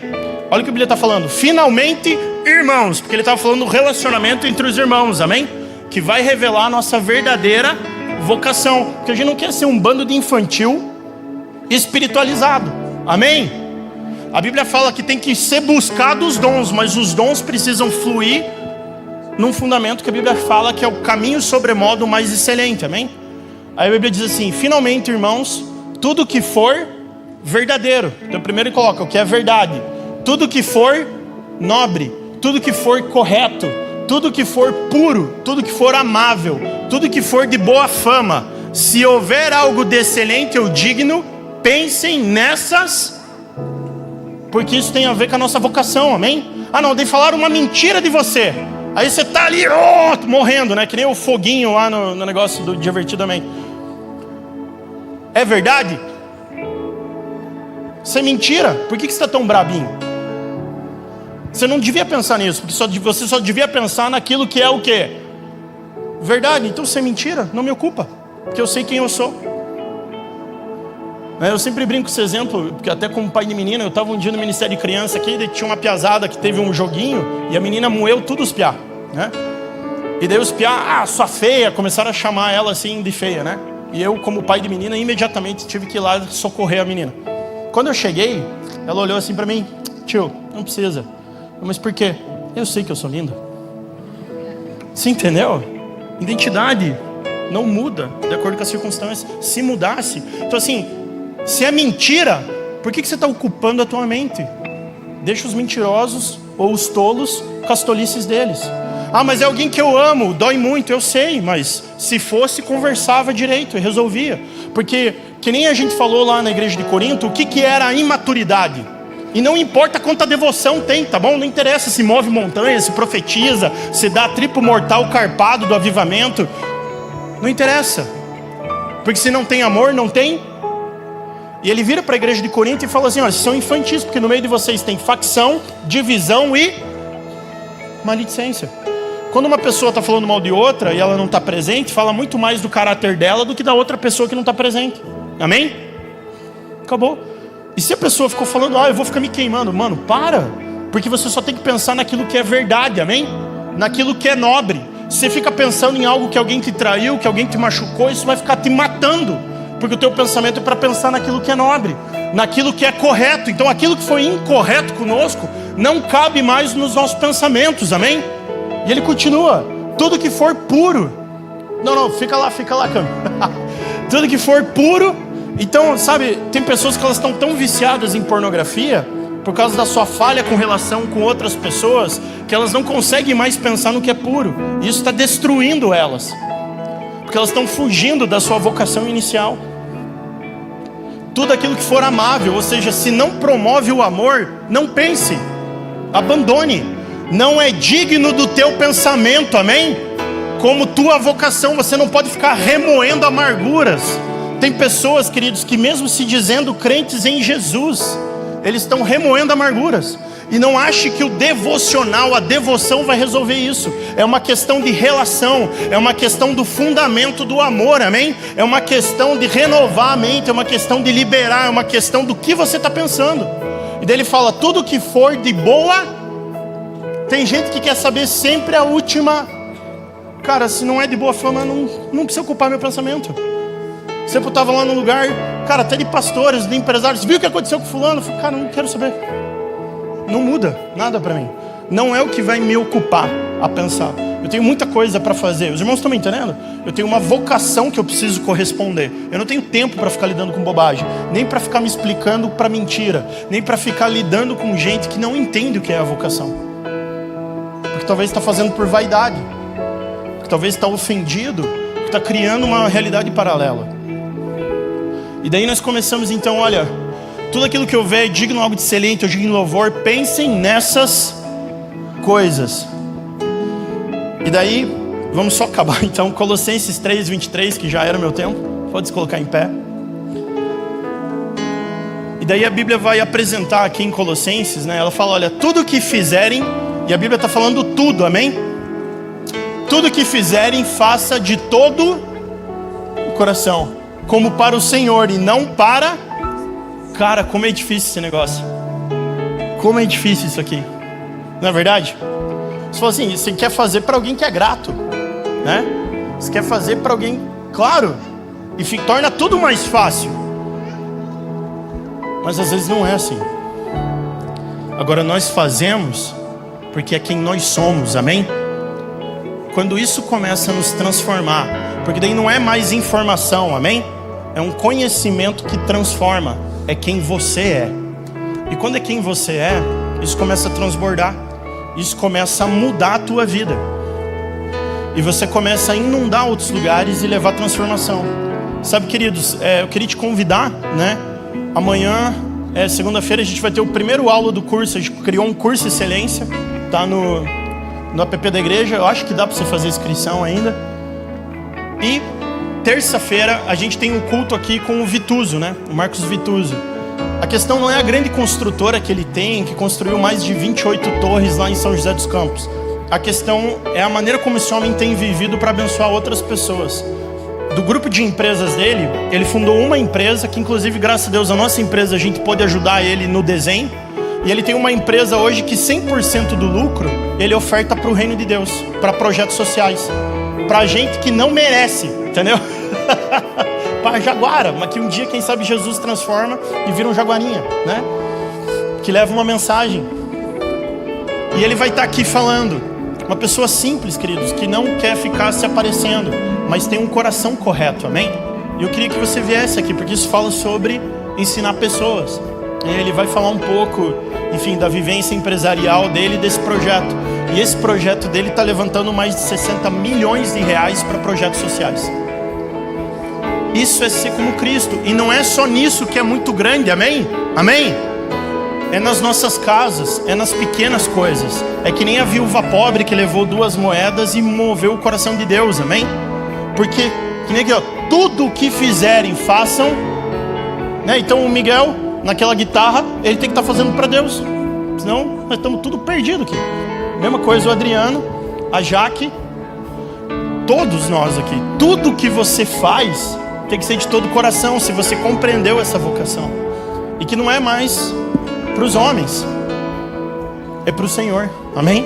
Olha o que a Bíblia está falando. Finalmente, irmãos, porque ele estava falando do relacionamento entre os irmãos, amém? Que vai revelar a nossa verdadeira vocação. Porque a gente não quer ser um bando de infantil espiritualizado, amém? A Bíblia fala que tem que ser buscado os dons, mas os dons precisam fluir num fundamento que a Bíblia fala que é o caminho sobremodo mais excelente, amém? Aí a Bíblia diz assim, finalmente, irmãos, tudo que for verdadeiro. Então primeiro ele coloca o que é verdade. Tudo que for nobre, tudo que for correto, tudo que for puro, tudo que for amável, tudo que for de boa fama, se houver algo de excelente ou digno, pensem nessas, porque isso tem a ver com a nossa vocação, amém? Ah não, daí falaram uma mentira de você, aí você tá ali, morrendo, né? Que nem o foguinho lá no negócio do Divertidamente. É verdade? Isso é mentira? Por que você está tão brabinho? Você não devia pensar nisso, porque você só devia pensar naquilo que é o quê? Verdade. Então se é mentira, não me ocupa, porque eu sei quem eu sou. Eu sempre brinco com esse exemplo, porque até como pai de menina, eu estava um dia no Ministério de Criança aqui, e tinha uma piazada que teve um joguinho, e a menina moeu tudo os piá, né? E daí os piá, sua feia, começaram a chamar ela assim de feia, né? E eu, como pai de menina, imediatamente tive que ir lá socorrer a menina. Quando eu cheguei, ela olhou assim pra mim, tio, não precisa. Mas por quê? Eu sei que eu sou linda. Você entendeu? Identidade não muda de acordo com as circunstâncias. Se mudasse, então assim, se é mentira, por que você está ocupando a tua mente? Deixa os mentirosos ou os tolos com as tolices deles. Ah, mas é alguém que eu amo, dói muito, eu sei, mas se fosse, conversava direito e resolvia. Porque, que nem a gente falou lá na igreja de Corinto, o que era a imaturidade? E não importa quanta devoção tem, tá bom? Não interessa se move montanha, se profetiza, se dá triplo mortal carpado do avivamento. Não interessa. Porque se não tem amor, não tem. E ele vira para a igreja de Corinto e fala assim, vocês são infantis, porque no meio de vocês tem facção, divisão e maledicência. Quando uma pessoa está falando mal de outra e ela não está presente, fala muito mais do caráter dela do que da outra pessoa que não está presente. Amém? Acabou. E se a pessoa ficou falando, eu vou ficar me queimando, mano, para. Porque você só tem que pensar naquilo que é verdade, amém? Naquilo que é nobre. Se você fica pensando em algo que alguém te traiu, que alguém te machucou, isso vai ficar te matando. Porque o teu pensamento é para pensar naquilo que é nobre, naquilo que é correto. Então aquilo que foi incorreto conosco não cabe mais nos nossos pensamentos, amém? E ele continua, tudo que for puro. Não, fica lá, cara. Tudo que for puro. Então, sabe, tem pessoas que elas estão tão viciadas em pornografia por causa da sua falha com relação com outras pessoas, que elas não conseguem mais pensar no que é puro. E isso está destruindo elas, porque elas estão fugindo da sua vocação inicial. Tudo aquilo que for amável, ou seja, se não promove o amor, não pense, abandone. Não é digno do teu pensamento, amém? Como tua vocação, você não pode ficar remoendo amarguras. Tem pessoas, queridos, que mesmo se dizendo crentes em Jesus, eles estão remoendo amarguras. E não ache que o devocional, a devoção vai resolver isso. É uma questão de relação, é uma questão do fundamento do amor, amém? É uma questão de renovar a mente, é uma questão de liberar, é uma questão do que você está pensando. E daí ele fala, tudo que for de boa. Tem gente que quer saber sempre a última. Cara, se não é de boa fama, não precisa ocupar meu pensamento. Você estava lá num lugar, cara, até de pastores, de empresários, viu o que aconteceu com fulano? Eu falei, cara, não quero saber. Não muda nada para mim. Não é o que vai me ocupar a pensar. Eu tenho muita coisa para fazer. Os irmãos estão me entendendo? Eu tenho uma vocação que eu preciso corresponder. Eu não tenho tempo para ficar lidando com bobagem, nem para ficar me explicando para mentira, nem para ficar lidando com gente que não entende o que é a vocação. Porque talvez está fazendo por vaidade, porque talvez está ofendido, porque está criando uma realidade paralela. E daí nós começamos então, olha, tudo aquilo que eu ver é digno algo de excelente, ou digno de louvor, pensem nessas coisas. E daí, vamos só acabar então, Colossenses 3:23, que já era meu tempo, pode se colocar em pé. E daí a Bíblia vai apresentar aqui em Colossenses, né? Ela fala, olha, tudo que fizerem, E a Bíblia está falando tudo, amém? Tudo que fizerem, faça de todo o coração, como para o Senhor e não para... Cara, como é difícil esse negócio. Como é difícil isso aqui. Não é verdade? Você fala assim, você quer fazer para alguém que é grato, né? Você quer fazer para alguém, claro, e torna tudo mais fácil. Mas às vezes não é assim. Agora nós fazemos porque é quem nós somos, amém? Quando isso começa a nos transformar, porque daí não é mais informação, amém? É um conhecimento que transforma, é quem você é. E quando é quem você é, isso começa a transbordar, isso começa a mudar a tua vida. E você começa a inundar outros lugares e levar transformação. Sabe, queridos, eu queria te convidar, né? Amanhã, segunda-feira, a gente vai ter o primeiro aula do curso. A gente criou um curso excelência, tá no app da igreja. Eu acho que dá para você fazer inscrição ainda. E terça-feira a gente tem um culto aqui com o Vituso, né? O Marcos Vituso. A questão não é a grande construtora que ele tem, que construiu mais de 28 torres lá em São José dos Campos. A questão é a maneira como esse homem tem vivido para abençoar outras pessoas. Do grupo de empresas dele, ele fundou uma empresa que, inclusive, graças a Deus, a nossa empresa, a gente pôde ajudar ele no desenho. E ele tem uma empresa hoje que 100% do lucro ele oferta para o reino de Deus, para projetos sociais, para gente que não merece, entendeu? Para jaguara, mas que um dia, quem sabe, Jesus transforma e vira um jaguarinha, né? Que leva uma mensagem. E ele vai estar aqui falando. Uma pessoa simples, queridos, que não quer ficar se aparecendo, mas tem um coração correto, amém? E eu queria que você viesse aqui, porque isso fala sobre ensinar pessoas. Ele vai falar um pouco, enfim, da vivência empresarial dele, desse projeto. E esse projeto dele está levantando mais de 60 milhões de reais para projetos sociais. Isso é ser como Cristo. E não é só nisso que é muito grande, amém? Amém? É nas nossas casas, é nas pequenas coisas. É que nem a viúva pobre que levou 2 moedas e moveu o coração de Deus, amém? Porque, que nem aqui, ó, tudo o que fizerem, façam, né? Então o Miguel, naquela guitarra, ele tem que estar fazendo para Deus. Senão nós estamos tudo perdido aqui. Mesma coisa o Adriano, a Jaque, todos nós aqui. Tudo que você faz tem que ser de todo o coração, se você compreendeu essa vocação. E que não é mais para os homens, é para o Senhor, amém?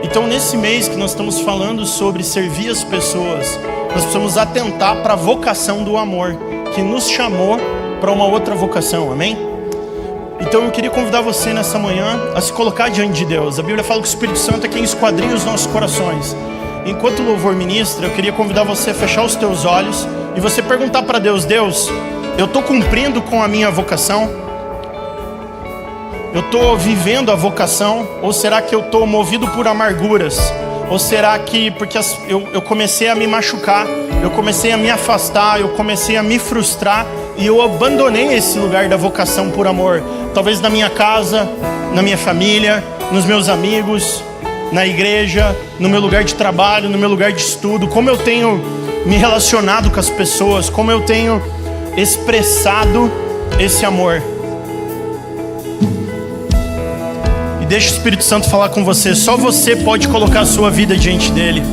Então nesse mês que nós estamos falando sobre servir as pessoas, nós precisamos atentar para a vocação do amor, que nos chamou para uma outra vocação, amém? Então eu queria convidar você nessa manhã a se colocar diante de Deus. A Bíblia fala que o Espírito Santo é quem esquadrinha os nossos corações. Enquanto o louvor ministra, eu queria convidar você a fechar os teus olhos e você perguntar para Deus: Deus, eu estou cumprindo com a minha vocação? Eu estou vivendo a vocação? Ou será que eu estou movido por amarguras? Ou será que porque eu comecei a me machucar, eu comecei a me afastar, eu comecei a me frustrar e eu abandonei esse lugar da vocação por amor? Talvez na minha casa, na minha família, nos meus amigos, na igreja, no meu lugar de trabalho, no meu lugar de estudo. Como eu tenho me relacionado com as pessoas, como eu tenho expressado esse amor. E deixa o Espírito Santo falar com você. Só você pode colocar a sua vida diante dele.